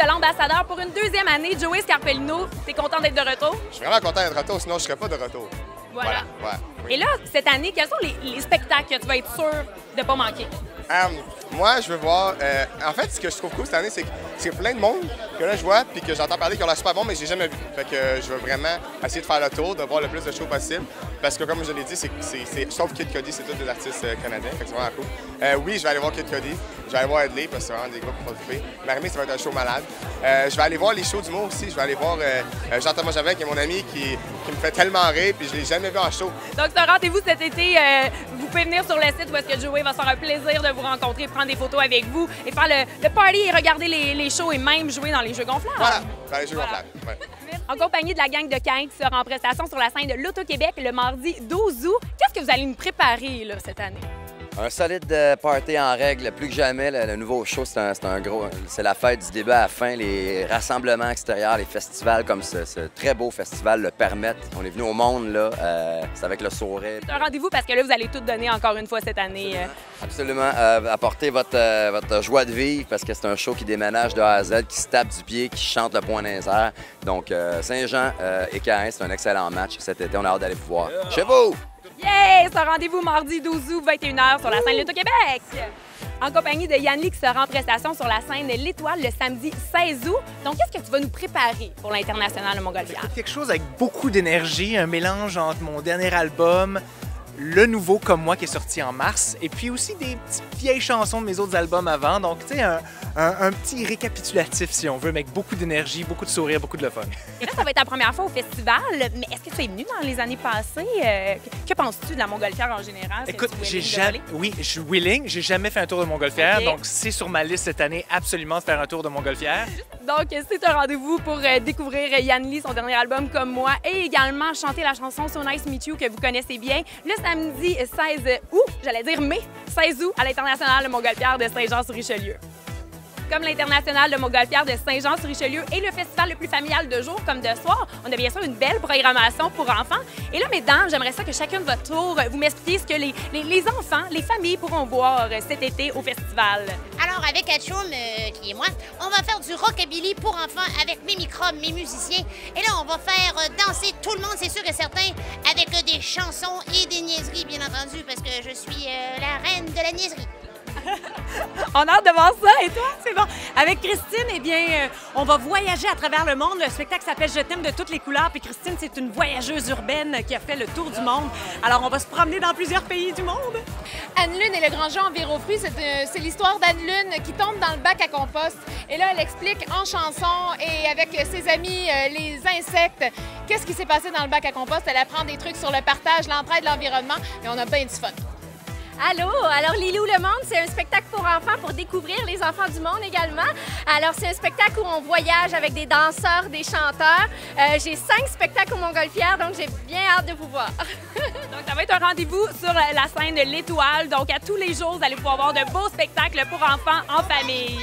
de l'ambassadeur pour une deuxième année. Joey Scarpellino, t'es content d'être de retour? Je suis vraiment content d'être de retour, sinon je serais pas de retour. Voilà. Ouais, oui. Et là, cette année, quels sont les spectacles que tu vas être sûr de ne pas manquer? Moi, je veux voir. En fait, ce que je trouve cool cette année, c'est que c'est plein de monde que là je vois puis que j'entends parler qui ont l'air super bon, mais j'ai jamais vu. Fait que je veux vraiment essayer de faire le tour, de voir le plus de shows possible. Parce que, comme je l'ai dit, sauf Kid Cudi, c'est tous des artistes canadiens. Fait que c'est vraiment cool. Oui, je vais aller voir Kid Cudi. Je vais aller voir Edley parce que c'est vraiment des groupes pour pas triper. Marimé, ça va être un show malade. Je vais aller voir les shows d'humour aussi. Je vais aller voir Jean-Thomas Javin, qui est mon ami, qui me fait tellement rire, puis je l'ai jamais vu en show. Donc, c'est un rendez-vous cet été. Vous pouvez venir sur le site où est-ce que Joey va se faire un plaisir de vous rencontrer, prendre des photos avec vous et faire le party et regarder les shows et même jouer dans les jeux gonflables. Voilà, dans les jeux gonflables. Ouais. En compagnie de la gang de Cain qui sera en prestation sur la scène de l'Auto-Québec le mardi 12 août. Qu'est-ce que vous allez nous préparer là, cette année? Un solide party en règle, plus que jamais. Le nouveau show, c'est la fête du début à la fin. Les rassemblements extérieurs, les festivals comme ce très beau festival le permettent. On est venu au monde, là, c'est avec le sourire. C'est un rendez-vous parce que là, vous allez tout donner encore une fois cette année. Absolument. Apportez votre joie de vivre parce que c'est un show qui déménage de A à Z, qui se tape du pied, qui chante le point dans les airs. Donc, Saint-Jean et Caen, c'est un excellent match cet été. On a hâte d'aller vous voir. Chez vous! Yeah! C'est un rendez-vous mardi 12 août, 21h sur la scène l'Auto-Québec. En compagnie de Yann Lee qui sera en prestation sur la scène L'Étoile le samedi 16 août. Donc, qu'est-ce que tu vas nous préparer pour l'International de Montgolfière? Quelque chose avec beaucoup d'énergie, un mélange entre mon dernier album, le nouveau Comme moi qui est sorti en mars, et puis aussi des petites vieilles chansons de mes autres albums avant. Donc, tu sais, un petit récapitulatif, si on veut, mais avec beaucoup d'énergie, beaucoup de sourires, beaucoup de le fun. Et là, ça va être ta première fois au festival, mais est-ce que tu es venu dans les années passées? Que penses-tu de la Montgolfière en général? Écoute, oui, je suis willing. J'ai jamais fait un tour de Montgolfière, Okay. donc c'est sur ma liste cette année absolument de faire un tour de Montgolfière. Donc, c'est un rendez-vous pour découvrir Yann Lee, son dernier album Comme moi, et également chanter la chanson So Nice Meet You que vous connaissez bien le samedi 16 août, j'allais dire mai 16 août à l'International de Montgolfière de Saint-Jean-sur-Richelieu. Comme l'International de Montgolfière de Saint-Jean-sur-Richelieu et le festival le plus familial de jour comme de soir, on a bien sûr une belle programmation pour enfants. Et là, mesdames, j'aimerais ça que chacun de votre tour, vous m'expliquiez ce que les enfants, les familles pourront voir cet été au festival. Alors, avec Atchoum, qui est moi, on va faire du rockabilly pour enfants avec mes microbes, mes musiciens. Et là, on va faire danser tout le monde, c'est sûr et certain, avec des chansons et des niaiseries, bien entendu, parce que je suis la reine de la niaiserie. On a hâte de voir ça, et toi? C'est bon. Avec Christine, eh bien, on va voyager à travers le monde. Le spectacle s'appelle Je t'aime de toutes les couleurs. Puis Christine, c'est une voyageuse urbaine qui a fait le tour du monde. Alors, on va se promener dans plusieurs pays du monde. Anne Lune et le grand jeu en Virofruit, c'est l'histoire d'Anne Lune qui tombe dans le bac à compost. Et là, elle explique en chanson et avec ses amis, les insectes, qu'est-ce qui s'est passé dans le bac à compost. Elle apprend des trucs sur le partage, l'entraide, l'environnement. Et on a bien du fun. Allô, alors Lilou le Monde, c'est un spectacle pour enfants pour découvrir les enfants du monde également. Alors c'est un spectacle où on voyage avec des danseurs, des chanteurs. J'ai 5 spectacles au Montgolfière, donc j'ai bien hâte de vous voir. Donc ça va être un rendez-vous sur la scène de l'Étoile. Donc à tous les jours, vous allez pouvoir voir de beaux spectacles pour enfants en famille.